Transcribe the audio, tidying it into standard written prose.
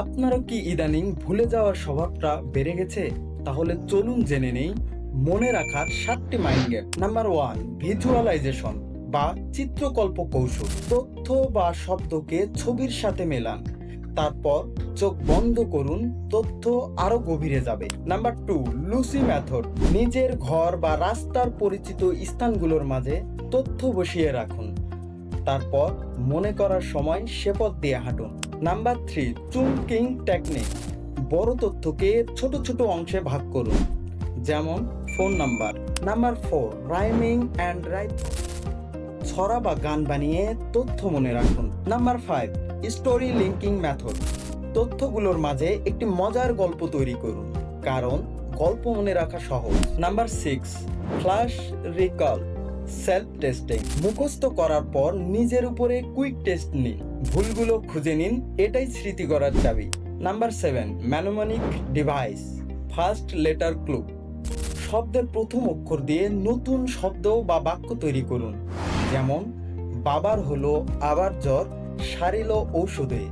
আপনারও কি ইদানিং ভুলে যাওয়ার স্বভাবটা বেড়ে গেছে? তাহলে চলুন জেনে নেই মনে রাখার 7টি মাইন্ড গেম। নাম্বার 1, ভিজুয়ালাইজেশন বা চিত্রকল্প কৌশল। তথ্য বা শব্দকে ছবির সাথে মেলান, তারপর চোখ বন্ধ করুন, তথ্য আরো গভীরে যাবে। Number 2, Lucy method. নিজের ঘর বা রাস্তার পরিচিত স্থানগুলোর মাঝে তথ্য বসিয়ে রাখুন, তারপর মনে করার সময় সে পথ দিয়ে হাঁটুন। Number 3, Chungking technique. বড় তথ্যকে ছোট ছোট অংশে ভাগ করুন, যেমন phone number. Number 4, rhyming and write. ছড়া বা গান বানিয়ে তথ্য মনে রাখুন। Number 5, story linking method. তথ্যগুলোর মাঝে একটি মজার গল্প তৈরি করুন, কারণ গল্প মনে রাখা সহজ। Number 6, flash recall self testing. মুখস্থ করার পর নিজের উপরে কুইক টেস্ট নিন, ভুলগুলো খুঁজে নিন, এটাই স্মৃতি করার চাবি। Number 7, mnemonic device first letter clue. শব্দের প্রথম অক্ষর দিয়ে নতুন শব্দ বা বাক্য তৈরি করুন, যেমন বাবার হলো আবার জ্বর, সারিল ঔষধে।